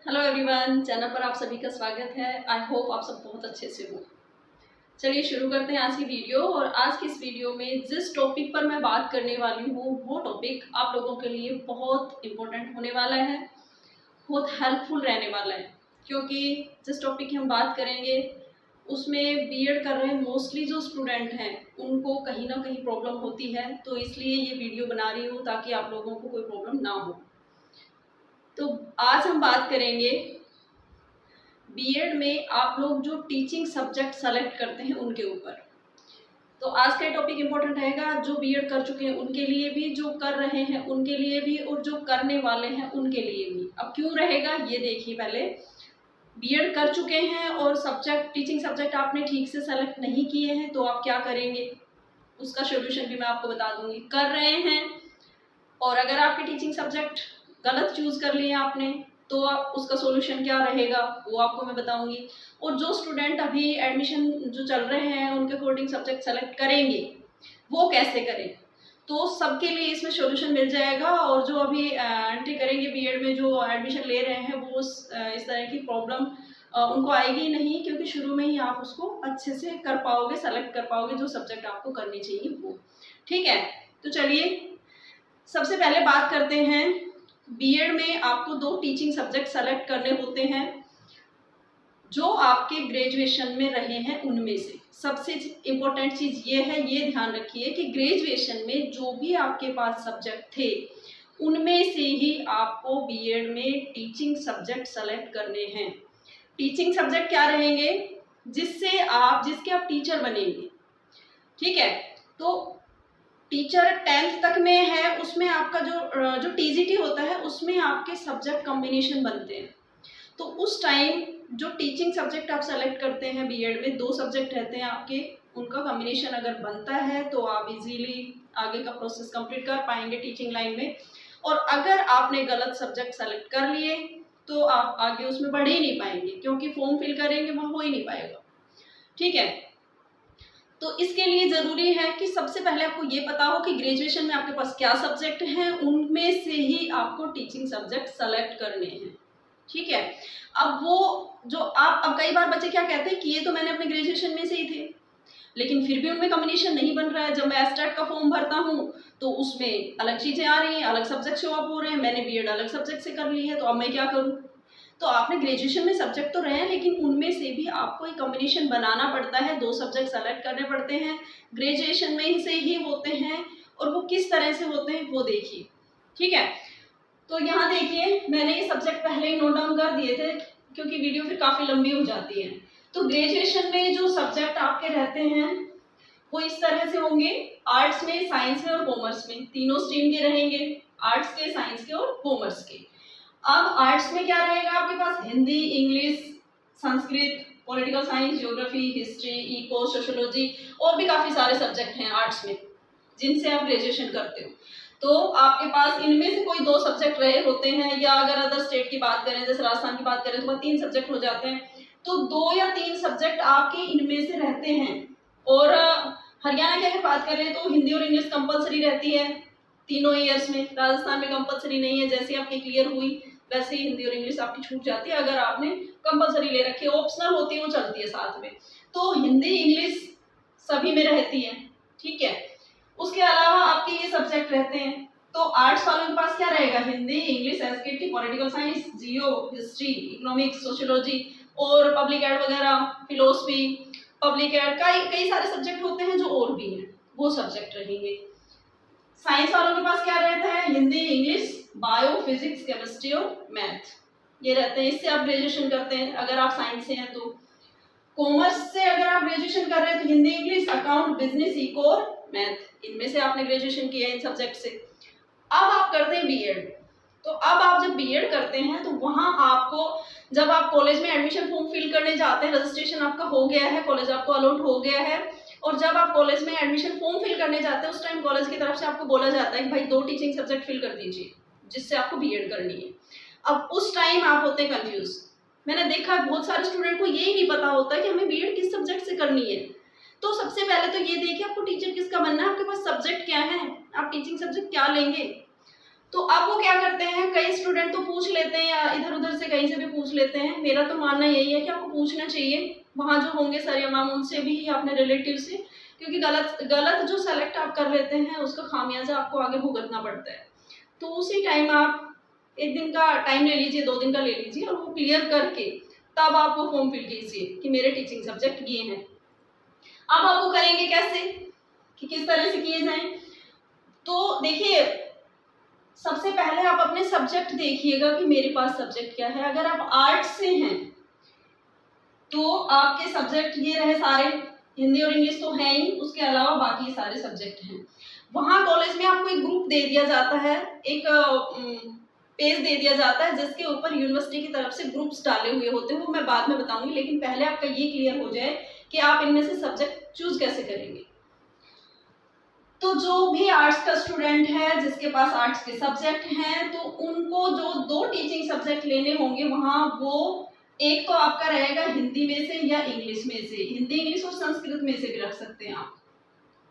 Hello everyone, channel पर आप सभी का स्वागत है। आई होप आप सब बहुत अच्छे से हो। चलिए शुरू करते हैं आज की वीडियो। और आज की इस वीडियो में जिस टॉपिक पर मैं बात करने वाली हूँ वो टॉपिक आप लोगों के लिए बहुत इम्पोर्टेंट होने वाला है, बहुत हेल्पफुल रहने वाला है। क्योंकि जिस टॉपिक की हम बात करेंगे उसमें बीएड कर रहे मोस्टली जो स्टूडेंट हैं उनको कहीं ना कहीं प्रॉब्लम होती है, तो इसलिए ये वीडियो बना रही हूँ ताकि आप लोगों को कोई प्रॉब्लम ना हो। तो आज हम बात करेंगे बीएड में आप लोग जो टीचिंग सब्जेक्ट सेलेक्ट करते हैं उनके ऊपर। तो आज का टॉपिक इम्पोर्टेंट रहेगा, जो बीएड कर चुके हैं उनके लिए भी, जो कर रहे हैं उनके लिए भी, और जो करने वाले हैं उनके लिए भी। अब क्यों रहेगा ये देखिए। पहले बीएड कर चुके हैं और सब्जेक्ट टीचिंग सब्जेक्ट आपने ठीक से सेलेक्ट नहीं किए हैं तो आप क्या करेंगे, उसका सोल्यूशन भी मैं आपको बता दूंगी। कर रहे हैं और अगर आपके टीचिंग सब्जेक्ट गलत चूज कर लिए आपने तो आप उसका सॉल्यूशन क्या रहेगा वो आपको मैं बताऊंगी। और जो स्टूडेंट अभी एडमिशन जो चल रहे हैं उनके अकॉर्डिंग सब्जेक्ट सेलेक्ट करेंगे वो कैसे करें, तो सबके लिए इसमें सॉल्यूशन मिल जाएगा। और जो अभी एंट्री करेंगे बीएड में, जो एडमिशन ले रहे हैं, वो इस तरह की प्रॉब्लम उनको आएगी नहीं, क्योंकि शुरू में ही आप उसको अच्छे से कर पाओगे, सेलेक्ट कर पाओगे जो सब्जेक्ट आपको करनी चाहिए वो। ठीक है, तो चलिए सबसे पहले बात करते हैं। बीएड में आपको दो टीचिंग सब्जेक्ट सेलेक्ट करने होते हैं जो आपके ग्रेजुएशन में रहे हैं उनमें से। सबसे इम्पोर्टेंट चीज ये है, ये ध्यान रखिए कि ग्रेजुएशन में जो भी आपके पास सब्जेक्ट थे उनमें से ही आपको बीएड में टीचिंग सब्जेक्ट सेलेक्ट करने हैं। टीचिंग सब्जेक्ट क्या रहेंगे, जिससे जिसके आप टीचर बनेंगे। ठीक है, तो टीचर 10th तक में है, उसमें आपका जो टीजीटी होता है उसमें आपके सब्जेक्ट कॉम्बिनेशन बनते हैं। तो उस टाइम जो टीचिंग सब्जेक्ट आप सेलेक्ट करते हैं बीएड में, दो सब्जेक्ट रहते हैं आपके, उनका कॉम्बिनेशन अगर बनता है तो आप इजीली आगे का प्रोसेस कंप्लीट कर पाएंगे टीचिंग लाइन में। और अगर आपने गलत सब्जेक्ट सेलेक्ट कर लिए तो आप आगे उसमें बढ़ ही नहीं पाएंगे, क्योंकि फॉर्म फिल करेंगे वहाँ हो ही नहीं पाएगा। ठीक है, तो इसके लिए ज़रूरी है कि सबसे पहले आपको ये पता हो कि ग्रेजुएशन में आपके पास क्या सब्जेक्ट हैं, उनमें से ही आपको टीचिंग सब्जेक्ट सेलेक्ट करने हैं। ठीक है, अब वो जो अब कई बार बच्चे क्या कहते हैं कि ये तो मैंने अपने ग्रेजुएशन में से ही थे, लेकिन फिर भी उनमें कॉम्बिनेशन नहीं बन रहा है। जब मैं एस्टेट का फॉर्म भरता हूँ तो उसमें अलग चीज़ें आ रही हैं, अलग सब्जेक्ट शो अप हो रहे हैं, मैंने बीएड अलग सब्जेक्ट से कर ली है, तो अब मैं क्या करूँ। तो आपने ग्रेजुएशन में सब्जेक्ट तो रहे हैं, लेकिन उनमें से भी आपको एक कॉम्बिनेशन बनाना पड़ता है, दो सब्जेक्ट सेलेक्ट करने पड़ते हैं, ग्रेजुएशन में से ही होते हैं। और वो किस तरह से होते हैं वो देखिए। ठीक है, तो यहाँ देखिए मैंने ये सब्जेक्ट पहले ही नोट डाउन कर दिए थे, क्योंकि वीडियो फिर काफ़ी लंबी हो जाती है। तो ग्रेजुएशन में जो सब्जेक्ट आपके रहते हैं वो इस तरह से होंगे। आर्ट्स में, साइंस में और कॉमर्स में, तीनों स्ट्रीम के रहेंगे, आर्ट्स के, साइंस के और कॉमर्स के। अब आर्ट्स में क्या रहेगा आपके पास, Hindi, English, Sanskrit, political science, geography, history, eco, sociology और भी काफ़ी सारे सब्जेक्ट हैं आर्ट्स में जिनसे आप ग्रेजुएशन करते हो। तो आपके पास इनमें से कोई दो सब्जेक्ट रहे होते हैं, या अगर अदर स्टेट की बात करें, जैसे राजस्थान की बात करें, तो वह 3 सब्जेक्ट हो जाते हैं। तो 2 या 3 सब्जेक्ट आपके इनमें से रहते हैं। और हरियाणा की अगर बात करें तो हिंदी और इंग्लिश कंपलसरी रहती है तीनों ईयर्स में। राजस्थान में कंपलसरी नहीं है, जैसे आपकी क्लियर हुई वैसे ही हिंदी और इंग्लिश आपकी छूट जाती है। अगर आपने कंपलसरी ले रखी है, ऑप्शनल होती है वो चलती है साथ में। तो हिंदी इंग्लिश सभी में रहती है। ठीक है, उसके अलावा आपके ये सब्जेक्ट रहते हैं। तो आर्ट्स वालों के पास क्या रहेगा, Hindi, English, SKT, political science, geo, history, economics, sociology और पब्लिक एड वगैरह, फिलोसफी, पब्लिक एड, कई सारे सब्जेक्ट होते हैं जो और भी हैं, वो सब्जेक्ट रहेंगे। साइंस वालों के पास क्या रहता है, Hindi, English, bio, physics, chemistry और मैथ, ये रहते हैं। इससे आप ग्रेजुएशन करते हैं अगर आप साइंस से हैं तो। कॉमर्स से अगर आप ग्रेजुएशन कर रहे हैं तो Hindi, English, account, business, eco और मैथ, इनमें से आपने ग्रेजुएशन किया है इन सब्जेक्ट से। अब आप करते हैं बीएड। तो अब आप जब बीएड करते हैं तो वहां आपको, जब आप कॉलेज में एडमिशन फॉर्म फिल करने जाते हैं, रजिस्ट्रेशन आपका हो गया है, कॉलेज आपको अलॉट हो गया है, और जब आप कॉलेज में एडमिशन फॉर्म फिल करने जाते हैं उस टाइम कॉलेज की तरफ से आपको बोला जाता है कि भाई 2 टीचिंग सब्जेक्ट फिल कर दीजिए जिससे आपको बीएड करनी है। अब उस टाइम आप होते हैं कंफ्यूज। मैंने देखा बहुत सारे स्टूडेंट को यही नहीं पता होता कि हमें बीएड किस सब्जेक्ट से करनी है। तो सबसे पहले तो ये देखिए आपको टीचर किसका बनना है, आपके पास सब्जेक्ट क्या है, आप टीचिंग सब्जेक्ट क्या लेंगे। तो अब वो क्या करते हैं, कई स्टूडेंट तो पूछ लेते हैं या इधर उधर से से कहीं से भी पूछ लेते हैं। मेरा तो मानना यही है कि आपको पूछना चाहिए, वहाँ जो होंगे सर या मैम उनसे भी या अपने रिलेटिव से, क्योंकि गलत गलत जो सेलेक्ट आप कर लेते हैं उसका खामियाजा आपको आगे भुगतना पड़ता है। तो उसी टाइम आप 1 दिन का टाइम ले लीजिए, 2 दिन का ले लीजिए और वो क्लियर करके तब आप वो फॉर्म फिल कीजिए कि मेरे टीचिंग सब्जेक्ट ये हैं। अब आप वो करेंगे कैसे, कि किस तरह से किए जाएं। तो देखिए, सबसे पहले आप अपने सब्जेक्ट देखिएगा कि मेरे पास सब्जेक्ट क्या है। अगर आप आर्ट्स से हैं तो आपके सब्जेक्ट ये रहे सारे, हिंदी और इंग्लिश तो है ही, उसके अलावा बाकी सारे सब्जेक्ट हैं। वहाँ कॉलेज में आपको एक ग्रुप दे दिया जाता है, एक पेज दे दिया जाता है जिसके ऊपर यूनिवर्सिटी की तरफ से ग्रुप्स डाले हुए होते हैं, वो मैं बाद में बताऊंगी। लेकिन पहले आपका ये क्लियर हो जाए कि आप इनमें से सब्जेक्ट चूज कैसे करेंगे। तो जो भी आर्ट्स का स्टूडेंट है जिसके पास आर्ट्स के सब्जेक्ट हैं, तो उनको जो 2 टीचिंग सब्जेक्ट लेने होंगे वहाँ, वो एक तो आपका रहेगा हिंदी में से या इंग्लिश में से, हिंदी इंग्लिश और संस्कृत में से भी रख सकते हैं आप,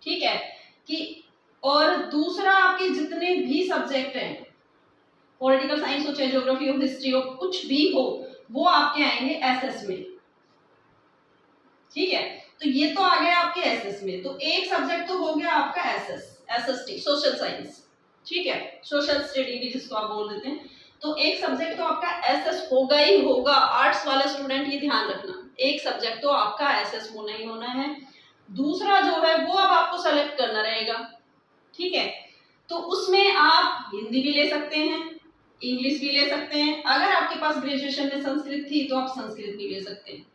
ठीक है कि। और दूसरा आपके जितने भी सब्जेक्ट हैं, पॉलिटिकल साइंस हो चाहे ज्योग्राफी हो हिस्ट्री हो कुछ भी हो, वो आपके आएंगे एसएस में, ठीक है। तो ये तो आ गया आपके एसएस में। तो एक सब्जेक्ट तो हो गया आपका एसएसटी सोशल साइंस, ठीक है, सोशल स्टडी भी जिसको आप बोल देते हैं। तो एक सब्जेक्ट तो आपका एसएस होगा ही होगा। आर्ट्स वाले स्टूडेंट ये ध्यान रखना, एक सब्जेक्ट तो आपका एसएस होना ही होना है। दूसरा जो है वो अब आपको सेलेक्ट करना रहेगा, ठीक है। तो उसमें आप हिंदी भी ले सकते हैं, इंग्लिश भी ले सकते हैं। अगर आपके पास ग्रेजुएशन में संस्कृत थी तो आप संस्कृत भी ले सकते हैं।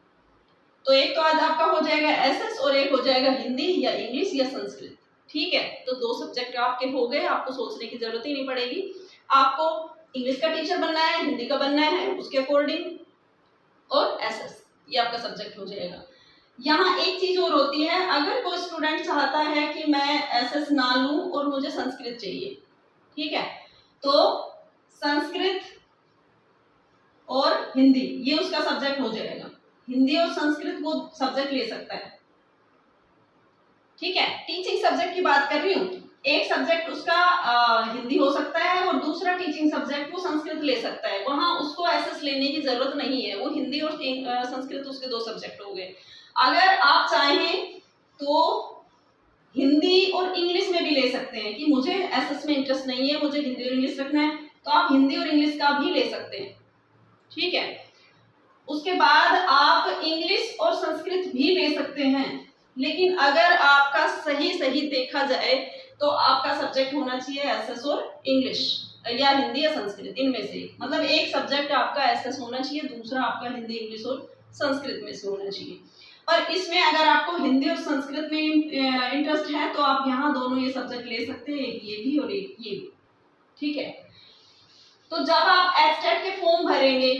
तो एक तो आज आपका हो जाएगा एसएस और एक हो जाएगा हिंदी या इंग्लिश या संस्कृत, ठीक है। तो 2 सब्जेक्ट आपके हो गए, आपको सोचने की जरूरत ही नहीं पड़ेगी। आपको इंग्लिश का टीचर बनना है, हिंदी का बनना है, उसके अकॉर्डिंग, और एसएस ये आपका सब्जेक्ट हो जाएगा। यहाँ एक चीज और होती है, अगर कोई स्टूडेंट चाहता है कि मैं एसएस ना लूं और मुझे संस्कृत चाहिए, ठीक है, तो संस्कृत और हिंदी ये उसका सब्जेक्ट हो जाएगा। हिंदी और संस्कृत वो सब्जेक्ट ले सकता है, ठीक है। टीचिंग सब्जेक्ट की बात कर रही हूँ, एक सब्जेक्ट उसका हिंदी हो सकता है और दूसरा टीचिंग सब्जेक्ट वो संस्कृत ले सकता है। वहां उसको एसएस लेने की जरूरत नहीं है, वो हिंदी और संस्कृत उसके 2 सब्जेक्ट हो गए। अगर आप चाहें तो हिंदी और इंग्लिश में भी ले सकते हैं कि मुझे एसएस में इंटरेस्ट नहीं है, मुझे हिंदी और इंग्लिश रखना है, तो आप हिंदी और इंग्लिश का भी ले सकते हैं, ठीक है। उसके बाद आप इंग्लिश और संस्कृत भी ले सकते हैं। लेकिन अगर आपका सही देखा जाए तो आपका सब्जेक्ट होना चाहिए एसएस और इंग्लिश या हिंदी या संस्कृत, इनमें से मतलब एक सब्जेक्ट आपका एसएस होना चाहिए, दूसरा आपका हिंदी इंग्लिश और संस्कृत में से होना चाहिए। और इसमें अगर आपको हिंदी और संस्कृत में इंटरेस्ट है तो आप यहाँ दोनों ये सब्जेक्ट ले सकते हैं, एक ये भी और एक ये भी, ठीक है। तो जब आप एसटेट के फॉर्म भरेंगे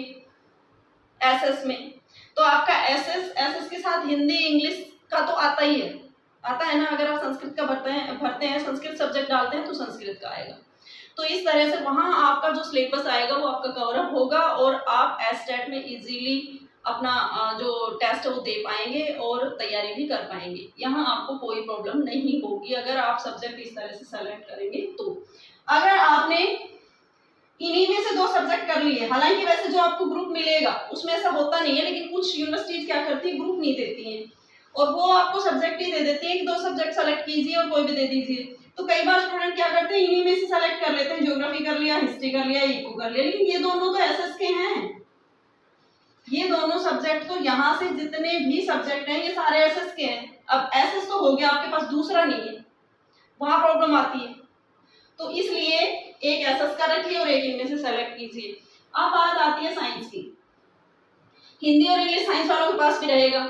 एसएस में, तो आपका एसएस के साथ हिंदी इंग्लिश का तो आता ही है, आता है ना। अगर आप संस्कृत का भरते हैं संस्कृत सब्जेक्ट डालते हैं तो संस्कृत का आएगा। तो इस तरह से वहां आपका जो सिलेबस आएगा वो आपका कवर अप होगा और आप एसटेट में इजीली अपना जो टेस्ट है वो दे पाएंगे और तैयारी भी कर पाएंगे। यहाँ आपको कोई प्रॉब्लम नहीं होगी अगर आप सब्जेक्ट इस तरह से सेलेक्ट करेंगे। तो अगर आपने इन्हीं में से 2 सब्जेक्ट कर लिए, हालांकि वैसे जो आपको ग्रुप मिलेगा उसमें ऐसा होता नहीं है, लेकिन कुछ यूनिवर्सिटीज क्या करती है ग्रुप नहीं देती हैं और वो आपको सब्जेक्ट ही दे देती है कि 2 सब्जेक्ट सेलेक्ट कीजिए और कोई भी दे दीजिए। तो कई बार स्टूडेंट क्या करते हैं इन्हीं में से सेलेक्ट कर लेते हैं, ज्योग्राफी कर लिया, हिस्ट्री कर लिया, इको कर लिया, लेकिन ये दोनों तो एसएस के हैं। ये दोनों सब्जेक्ट तो यहाँ से जितने भी सब्जेक्ट हैं ये सारे एसएस के हैं। अब एसएस तो हो गया, आपके पास दूसरा नहीं है, वहां प्रॉब्लम आती है। तो इसलिए एक एसएस का रखिए और एक इनमें से सेलेक्ट कीजिए। अब बात आती है साइंस की। हिंदी और इंग्लिश साइंस वालों के पास भी रहेगा,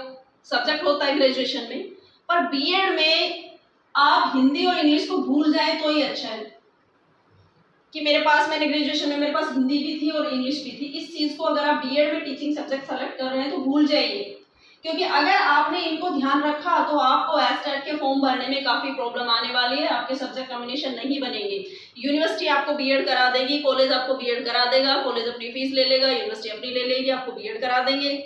सब्जेक्ट होता है ग्रेजुएशन में, पर बीएड में आप हिंदी और इंग्लिश को भूल जाए तो ही अच्छा है कि मैंने ग्रेजुएशन में मेरे पास हिंदी भी थी और इंग्लिश भी थी। इस चीज को अगर आप बीएड में टीचिंग सब्जेक्ट सेलेक्ट कर रहे हैं तो भूल जाइए, क्योंकि अगर आपने इनको ध्यान रखा तो आपको एसटेट के फॉर्म भरने में काफी प्रॉब्लम आने वाली है, आपके सब्जेक्ट कॉम्बिनेशन नहीं बनेंगे। यूनिवर्सिटी आपको बीएड करा देगी, कॉलेज आपको बीएड करा देगा, कॉलेज अपनी फीस ले लेगा, यूनिवर्सिटी अपनी ले लेगी, आपको बीएड करा देंगे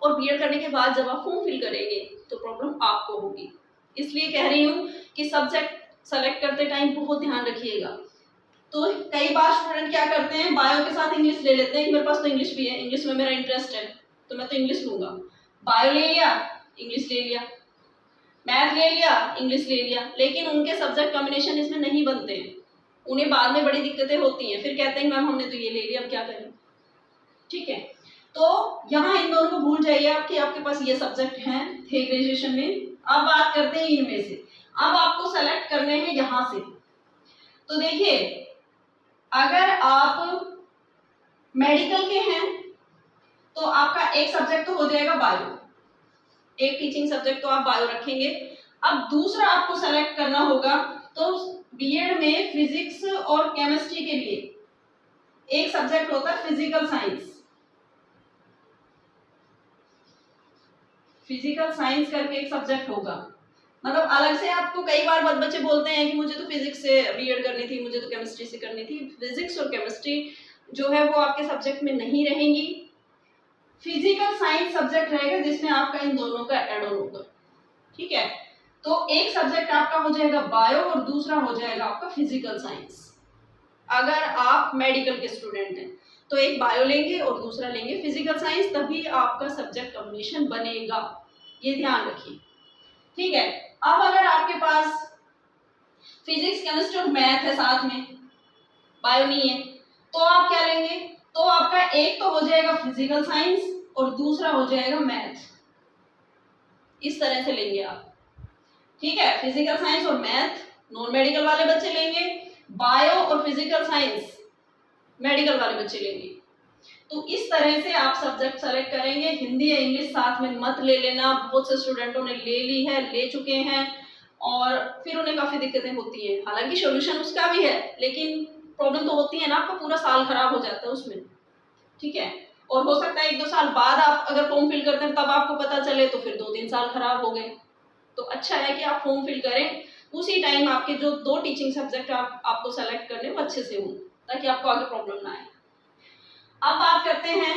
और बीएड करने के बाद जब आप फॉर्म फिल करेंगे तो प्रॉब्लम आपको होगी। इसलिए कह रही हूँ कि सब्जेक्ट सेलेक्ट करते टाइम बहुत ध्यान रखिएगा। तो कई बार स्टूडेंट क्या करते हैं, बायो के साथ इंग्लिश ले लेते हैं, मेरे पास तो इंग्लिश भी है, इंग्लिश में मेरा इंटरेस्ट है तो मैं तो इंग्लिश लूंगा। बायो ले लिया, इंग्लिश ले लिया, मैथ ले लिया, इंग्लिश ले लिया, लेकिन उनके सब्जेक्ट कॉम्बिनेशन इसमें नहीं बनते हैं, उन्हें बाद में बड़ी दिक्कतें होती हैं, फिर कहते हैं मैम हमने तो ये ले लिया अब क्या करें। ठीक है, तो यहाँ इन दोनों को भूल जाइए आप कि आपके पास ये सब्जेक्ट हैं थे ग्रेजुएशन में। अब बात करते हैं इनमें से, अब आपको सेलेक्ट करने हैं यहाँ से। तो देखिए अगर आप मेडिकल के हैं तो आपका एक सब्जेक्ट तो हो जाएगा बायो, एक टीचिंग सब्जेक्ट तो आप बायो रखेंगे। अब दूसरा आपको सेलेक्ट करना होगा, तो बीएड में फिजिक्स और केमिस्ट्री के लिए एक सब्जेक्ट होता है फिजिकल साइंस, फिजिकल साइंस करके एक सब्जेक्ट होगा। मतलब अलग से आपको कई बार बच्चे बोलते हैं कि मुझे तो फिजिक्स से बीएड करनी थी, मुझे तो केमिस्ट्री से करनी थी। फिजिक्स और केमिस्ट्री जो है वो आपके सब्जेक्ट में नहीं रहेंगी, फिजिकल साइंस सब्जेक्ट रहेगा जिसमें आपका इन दोनों का एड ऑन होगा। ठीक है, तो एक सब्जेक्ट आपका हो जाएगा बायो और दूसरा हो जाएगा आपका फिजिकल साइंस। अगर आप मेडिकल के स्टूडेंट हैं तो एक बायो लेंगे और दूसरा लेंगे फिजिकल साइंस, तभी आपका सब्जेक्ट कॉम्बिनेशन बनेगा, ये ध्यान रखिए। ठीक है, अब अगर आपके पास फिजिक्स केमिस्ट्री और मैथ है साथ में, बायो नहीं है, तो आप क्या लेंगे, तो आपका एक तो हो जाएगा फिजिकल साइंस और दूसरा हो जाएगा मैथ, इस तरह से लेंगे आप। ठीक है, फिजिकल साइंस और मैथ नॉन मेडिकल वाले बच्चे लेंगे, बायो और फिजिकल साइंस मेडिकल वाले बच्चे लेंगे। तो इस तरह से आप सब्जेक्ट सेलेक्ट करेंगे। हिंदी या इंग्लिश साथ में मत ले लेना, बहुत से स्टूडेंटों ने ले ली है, ले चुके हैं और फिर उन्हें काफी दिक्कतें होती हैं। हालांकि सॉल्यूशन उसका भी है, लेकिन प्रॉब्लम तो होती है ना, आपका पूरा साल खराब हो जाता है उसमें। ठीक है, और हो सकता है 1-2 साल बाद आप अगर फॉर्म फिल करते हैं तब आपको पता चले तो फिर 2-3 साल खराब हो गए। तो अच्छा है कि आप फॉर्म फिल करें उसी टाइम, आपके जो 2 टीचिंग सब्जेक्ट आपको सेलेक्ट करने वो अच्छे से हों, ताकि आपको आगे प्रॉब्लम ना आए। अब बात करते हैं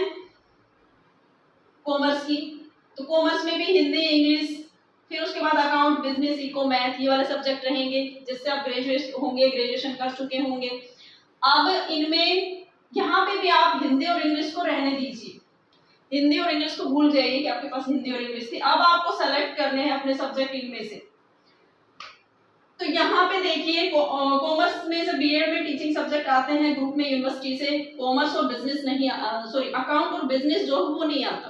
कॉमर्स की। तो कॉमर्स में भी हिंदी इंग्लिश, फिर उसके बाद अकाउंट बिजनेस इको मैथ, ये वाले सब्जेक्ट रहेंगे जिससे आप ग्रेजुएट होंगे, ग्रेजुएशन कर चुके होंगे। अब इनमें यहाँ पे भी आप हिंदी और इंग्लिश को रहने दीजिए, हिंदी और इंग्लिश को भूल जाइए कि आपके पास हिंदी और इंग्लिश थी। अब आपको सेलेक्ट करने हैं अपने सब्जेक्ट इनमें से। तो यहाँ पे देखिए कॉमर्स में से बीएड में टीचिंग सब्जेक्ट आते हैं ग्रुप में यूनिवर्सिटी से, कॉमर्स और बिजनेस नहीं, सॉरी अकाउंट और बिजनेस जो वो नहीं आता।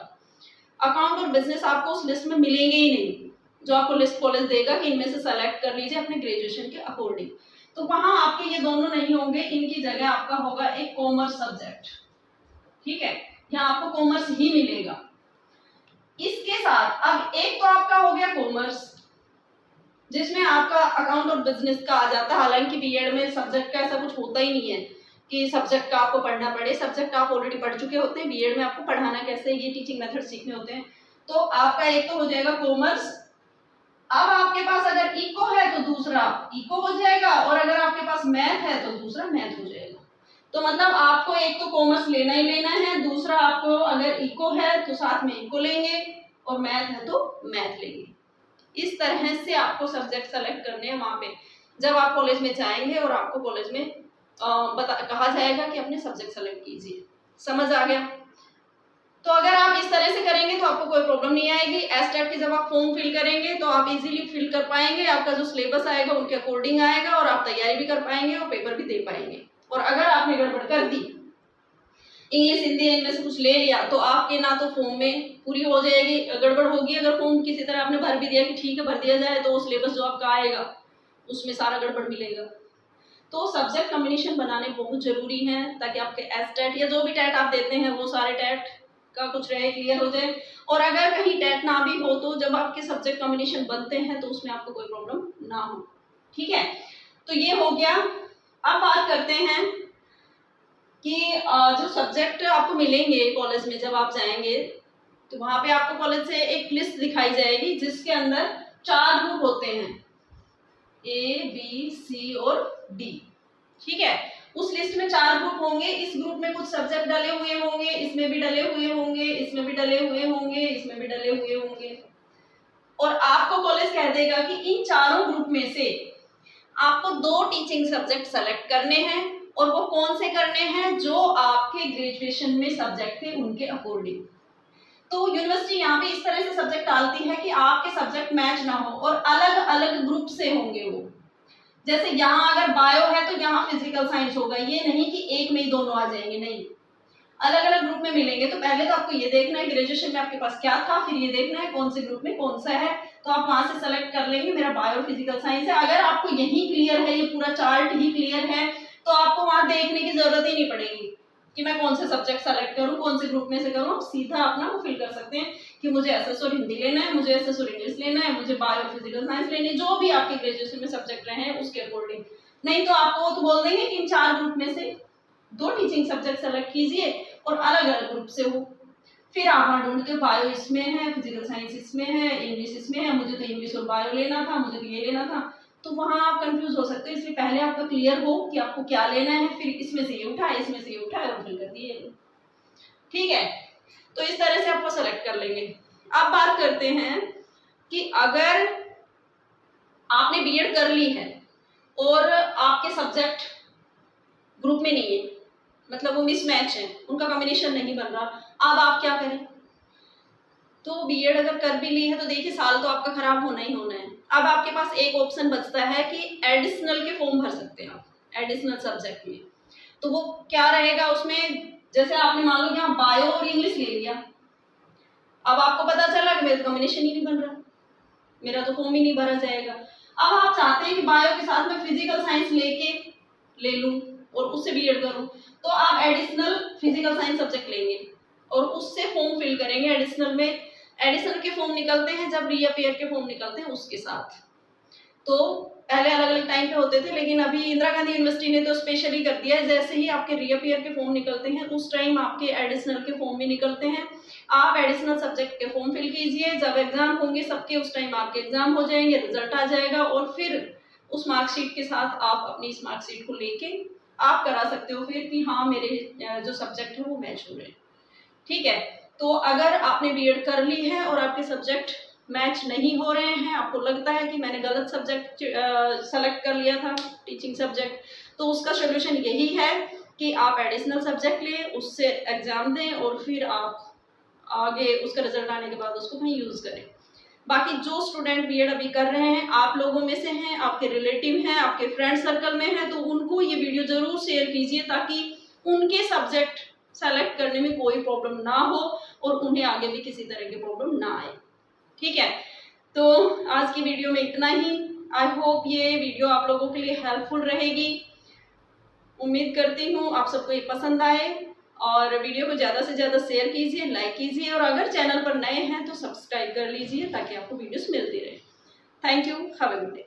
अकाउंट और बिजनेस आपको उस लिस्ट में मिलेंगे ही नहीं, जो आपको लिस्ट कॉलेज देगा कि इनमें से सेलेक्ट कर लीजिए अपने ग्रेजुएशन के अकॉर्डिंग। तो वहां आपके ये दोनों नहीं होंगे, इनकी जगह आपका होगा एक कॉमर्स सब्जेक्ट। ठीक है, यहाँ आपको कॉमर्स ही मिलेगा। इसके साथ अब एक तो आपका हो गया कॉमर्स जिसमें आपका अकाउंट और बिजनेस का आ जाता है। हालांकि बीएड में सब्जेक्ट का ऐसा कुछ होता ही नहीं है कि सब्जेक्ट का आपको पढ़ना पड़े, सब्जेक्ट आप ऑलरेडी पढ़ चुके होते हैं। बीएड में आपको पढ़ाना कैसे, ये टीचिंग मेथड सीखने होते हैं। तो आपका एक तो हो जाएगा कॉमर्स। अब आपके पास अगर इको है तो दूसरा इको हो जाएगा, और अगर आपके पास मैथ है तो दूसरा मैथ हो जाएगा। तो मतलब आपको एक तो कॉमर्स लेना ही लेना है, दूसरा आपको अगर इको है तो साथ में इको लेंगे, और मैथ है तो मैथ लेंगे। इस तरह से आपको सब्जेक्ट सेलेक्ट करने हैं वहां पे जब आप कॉलेज में जाएंगे, और आपको कॉलेज में कहा जाएगा कि अपने सब्जेक्ट सेलेक्ट कीजिए। समझ आ गया? तो अगर आप इस तरह से करेंगे तो आपको कोई प्रॉब्लम नहीं आएगी। एस्टेट की जब आप फॉर्म फिल करेंगे तो आप इजीली फिल कर पाएंगे, आपका जो सिलेबस आएगा उनके अकॉर्डिंग आएगा, और आप तैयारी भी कर पाएंगे और पेपर भी दे पाएंगे। और अगर आपने गड़बड़ कर दी, इंग्लिश हिंदी इनमें से कुछ ले लिया, तो आपके ना तो फॉर्म में पूरी हो जाएगी, गड़बड़ होगी। अगर फॉर्म किसी तरह आपने भर भी दिया कि ठीक है भर दिया जाए, तो सिलेबस जो आपका आएगा उसमें सारा गड़बड़ मिलेगा। तो सब्जेक्ट कॉम्बिनेशन बनाने बहुत जरूरी है, ताकि आपके एस्टेट या जो भी टेट आप देते हैं वो सारे टेट का कुछ रहे, क्लियर हो जाए। और अगर कहीं टेट ना भी हो तो जब आपके सब्जेक्ट कॉम्बिनेशन बनते हैं तो उसमें आपको कोई प्रॉब्लम ना हो। ठीक है, तो ये हो गया। अब बात करते हैं कि जो सब्जेक्ट आपको मिलेंगे कॉलेज में जब आप जाएंगे, तो वहां पे आपको कॉलेज से एक लिस्ट दिखाई जाएगी जिसके अंदर 4 ग्रुप होते हैं, A, B, C और D। ठीक है, उस लिस्ट में 4 ग्रुप होंगे। इस ग्रुप में कुछ सब्जेक्ट डले हुए होंगे, इसमें भी डले हुए होंगे, इसमें भी डले हुए होंगे, इसमें भी डले हुए होंगे। और आपको कॉलेज कह देगा कि इन चारों ग्रुप में से आपको 2 टीचिंग सब्जेक्ट सेलेक्ट करने हैं और वो कौन से करने हैं, जो आपके ग्रेजुएशन में सब्जेक्ट थे उनके अकॉर्डिंग। तो यूनिवर्सिटी यहाँ पे इस तरह से सब्जेक्ट डालती है कि आपके सब्जेक्ट मैच ना हो और अलग अलग ग्रुप से होंगे वो। जैसे यहाँ अगर बायो है तो यहाँ फिजिकल साइंस होगा, ये नहीं कि एक में ही दोनों आ जाएंगे, नहीं, अलग अलग ग्रुप में मिलेंगे। तो पहले तो आपको ये देखना है ग्रेजुएशन में आपके पास क्या था, फिर ये देखना है कौन से ग्रुप में कौन सा है, तो आप वहां से सेलेक्ट कर लेंगे मेरा बायो और फिजिकल साइंस है। अगर आपको यही क्लियर है, ये पूरा चार्ट ही क्लियर है, तो आपको वहां देखने की जरूरत ही नहीं पड़ेगी कि मैं कौन से सब्जेक्ट सेलेक्ट करूं, कौन से ग्रुप में से करूं। आप सीधा अपना वो फिल कर सकते हैं कि मुझे एसएस और हिंदी लेना है, मुझे एसएस और इंग्लिश लेना है, मुझे बायो और फिजिकल साइंस लेनी है, जो भी आपके ग्रेजुएशन में सब्जेक्ट रहे हैं उसके अकॉर्डिंग। नहीं तो आपको तो बोल देंगे कि इन 4 ग्रुप में से 2 टीचिंग सब्जेक्ट सेलेक्ट कीजिए और अलग अलग ग्रुप से हो। फिर आप वहां ढूंढते हो बायो इसमें है, फिजिकल साइंस इसमें है, इंग्लिश इसमें है, मुझे तो इंग्लिश और बायो लेना था, मुझे तो ये लेना था, तो वहां आप कंफ्यूज हो सकते हो। इसलिए पहले आपका क्लियर हो कि आपको क्या लेना है, फिर इसमें से ये उठाए, इसमें से ये उठाए और फिल कर दिए, ठीक है। तो इस तरह से आपको सेलेक्ट कर लेंगे। अब बात करते हैं कि अगर आपने बीएड कर ली है और आपके सब्जेक्ट ग्रुप में नहीं है, मतलब वो मिसमैच है, उनका कॉम्बिनेशन नहीं बन रहा, अब आप क्या करें। तो बीएड अगर कर भी ली है तो देखिए साल तो आपका खराब होना ही होना है। अब आपके पास एक ऑप्शन बचता है कि एडिशनल के फॉर्म भर सकते हैं आप एडिशनल सब्जेक्ट में। तो वो क्या रहेगा उसमें, जैसे आपने मान लो यहाँ बायो और इंग्लिश ले लिया, अब आपको पता चला कि मेरा कॉम्बिनेशन ही नहीं बन रहा, मेरा तो फॉर्म ही नहीं भरा जाएगा। अब आप चाहते हैं कि बायो के साथ में फिजिकल साइंस ले लूं और उससे बीएड करूं, तो आप एडिशनल फिजिकल साइंस सब्जेक्ट लेंगे और उससे फॉर्म फिल करेंगे। एडिशनल के फॉर्म निकलते हैं जब रीअपीयर के फॉर्म निकलते हैं उसके साथ। तो पहले अलग अलग टाइम पे होते थे, लेकिन अभी इंदिरा गांधी यूनिवर्सिटी ने तो स्पेशली कर दिया है, जैसे ही आपके रीअपीयर के फॉर्म निकलते हैं उस टाइम आपके एडिशनल के फॉर्म भी निकलते हैं। आप एडिशनल सब्जेक्ट के फॉर्म फिल कीजिए, जब एग्जाम होंगे सबके उस टाइम आपके एग्जाम हो जाएंगे, रिजल्ट आ जाएगा और फिर उस मार्कशीट के साथ आप अपनी इस मार्कशीट को लेके आप करा सकते हो फिर कि हाँ मेरे जो सब्जेक्ट है वो मैच हो रहे हैं, ठीक है। तो अगर आपने बीएड कर ली है और आपके सब्जेक्ट मैच नहीं हो रहे हैं, आपको लगता है कि मैंने गलत सब्जेक्ट सेलेक्ट कर लिया था टीचिंग सब्जेक्ट, तो उसका सोल्यूशन यही है कि आप एडिशनल सब्जेक्ट लें, उससे एग्जाम दें और फिर आप आगे उसका रिजल्ट आने के बाद उसको कहीं यूज करें। बाकी जो स्टूडेंट बीएड अभी कर रहे हैं, आप लोगों में से हैं, आपके रिलेटिव हैं, आपके फ्रेंड सर्कल में हैं, तो उनको ये वीडियो जरूर शेयर कीजिए ताकि उनके सब्जेक्ट सेलेक्ट करने में कोई प्रॉब्लम ना हो और उन्हें आगे भी किसी तरह की प्रॉब्लम ना आए, ठीक है। तो आज की वीडियो में इतना ही। आई होप ये वीडियो आप लोगों के लिए हेल्पफुल रहेगी। उम्मीद करती हूँ आप सबको ये पसंद आए और वीडियो को ज़्यादा से ज़्यादा शेयर कीजिए, लाइक कीजिए और अगर चैनल पर नए हैं तो सब्सक्राइब कर लीजिए ताकि आपको वीडियोस मिलती रहे। Thank you, have a good day.